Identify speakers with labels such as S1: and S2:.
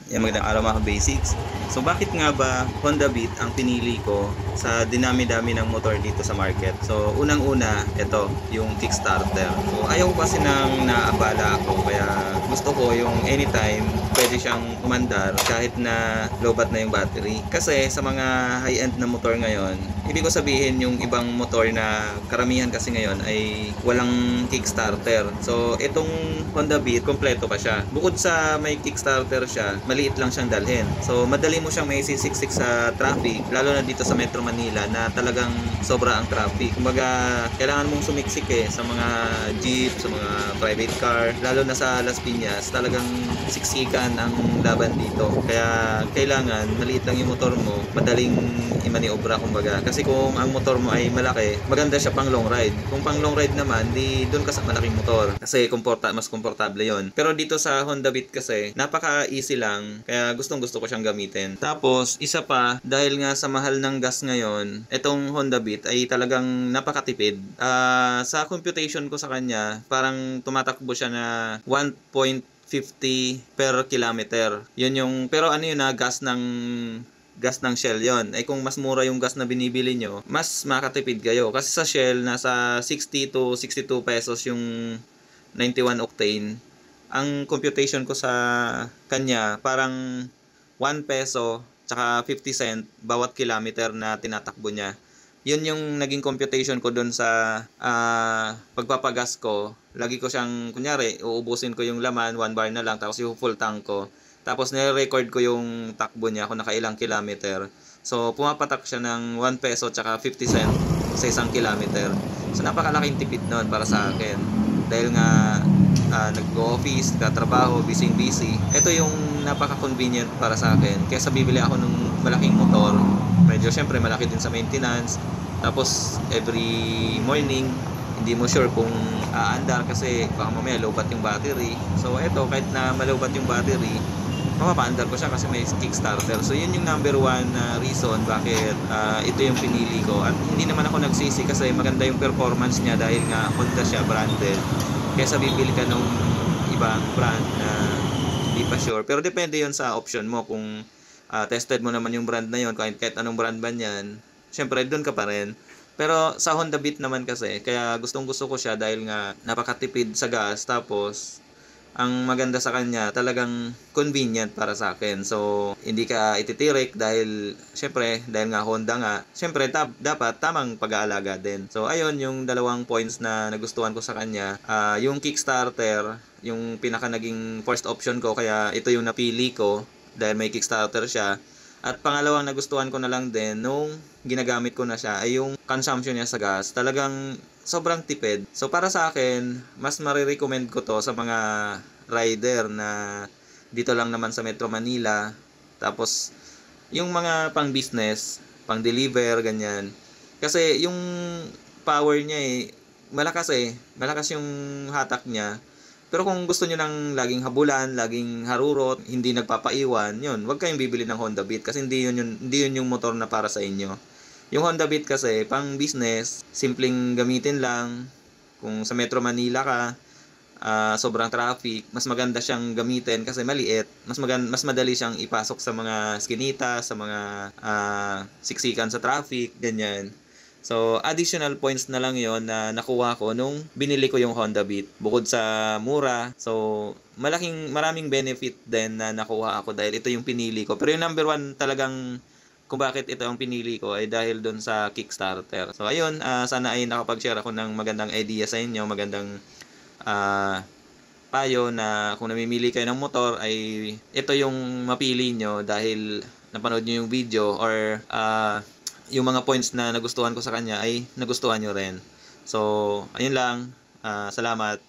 S1: Yan, magandang araw mga basics. So bakit nga ba Honda Beat ang pinili ko sa dinami-dami ng motor dito sa market? So unang-una, ito, yung Kickstarter. So ayaw ko kasi nang naabala ako, kaya gusto ko yung anytime pwede siyang umandar kahit na lowbat na yung battery. Kasi sa mga high-end na motor ngayon, ibig ko sabihin yung ibang motor na karamihan kasi ngayon ay walang Kickstarter. So itong Honda Beat, kompleto pa siya. Bukod sa may Kickstarter siya, maliit lang siyang dalhin. So madali mo siyang may sisiksik sa traffic, lalo na dito sa Metro Manila na talagang sobra ang traffic. Kumbaga, kailangan mong sumiksik sa mga jeep, sa mga private car, lalo na sa Las Piñas, talagang siksikan ang laban dito. Kaya kailangan maliit lang yung motor mo, madaling imaniobra kumbaga. Kasi kung ang motor mo ay malaki, maganda siya pang long ride. Kung pang long ride naman, di doon ka sa malaking motor. Kasi mas komportable yon. Pero dito sa Honda Beat kasi, napaka-easy lang. Kaya gustong-gusto ko siyang gamitin. Tapos, isa pa, dahil nga sa mahal ng gas ngayon, itong Honda Beat ay talagang napakatipid. Sa computation ko sa kanya, parang tumatakbo siya na 1.50 per kilometer. Yun yung, pero ano yun gas ng Shell yon. Ay kung mas mura yung gas na binibili nyo, mas makatipid kayo. Kasi sa Shell, nasa 60 to 62 pesos yung 91 octane. Ang computation ko sa kanya, parang 1 peso tsaka 50 cent bawat kilometer na tinatakbo niya. Yun yung naging computation ko doon sa pagpapagas ko. Lagi ko siyang, kunyari, uubusin ko yung laman, 1 bar na lang, tapos yung full tank ko. Tapos nire-record ko yung takbo niya kung nakailang kilometer. So pumapatak siya ng 1 peso tsaka 50 cent sa isang kilometer. So napakalaking tipid noon para sa akin. Dahil nga nag-office, nagtatrabaho, busy. Ito yung napaka-convenient para sa akin. Kaysa bibili ako ng malaking motor. Medyo syempre malaki din sa maintenance. Tapos every morning, hindi mo sure kung aandar kasi baka mamaya lowbat yung battery. So ito, kahit na malowbat yung battery, mapapaandar ko siya kasi may Kickstarter. So yun yung number one reason bakit ito yung pinili ko. At hindi naman ako nagsisi kasi maganda yung performance niya dahil nga Honda siya, branded. Kaysa bibili ka ng ibang brand na hindi pa sure. Pero depende yon sa option mo. Kung tested mo naman yung brand na yon, kahit anong brand ba yan, syempre doon ka pa rin. Pero sa Honda Beat naman kasi, kaya gustong gusto ko siya dahil nga napakatipid sa gas. Tapos ang maganda sa kanya, talagang convenient para sa akin. So, hindi ka ititirik dahil, syempre, dahil nga Honda nga, syempre, dapat tamang pag-aalaga din. So, ayun, yung dalawang points na nagustuhan ko sa kanya. Yung Kickstarter, yung pinaka naging first option ko, kaya ito yung napili ko dahil may Kickstarter siya. At pangalawang nagustuhan ko na lang din, nung ginagamit ko na siya, ay yung consumption niya sa gas. Talagang sobrang tipid. So para sa akin, mas marirecommend ko to sa mga rider na dito lang naman sa Metro Manila. Tapos yung mga pang business, pang deliver, ganyan. Kasi yung power niya malakas yung hatak niya. Pero kung gusto nyo ng laging habulan, laging harurot, hindi nagpapaiwan, yun, huwag kayong bibili ng Honda Beat kasi hindi yun yung motor na para sa inyo. Yung Honda Beat kasi, pang business, simpleng gamitin lang. Kung sa Metro Manila ka, sobrang traffic, mas maganda siyang gamitin kasi maliit. Mas madali siyang ipasok sa mga skinita, sa mga siksikan sa traffic, ganyan. So, additional points na lang yon na nakuha ko nung binili ko yung Honda Beat. Bukod sa mura, so maraming benefit din na nakuha ako dahil ito yung pinili ko. Pero yung number one talagang kung bakit ito ang pinili ko ay dahil doon sa Kickstarter. So, ayun, sana ay nakapag-share ako ng magandang idea sa inyo, magandang payo na kung namimili kayo ng motor ay ito yung mapili nyo dahil napanood nyo yung video or yung mga points na nagustuhan ko sa kanya ay nagustuhan nyo rin. So, ayun lang. Salamat.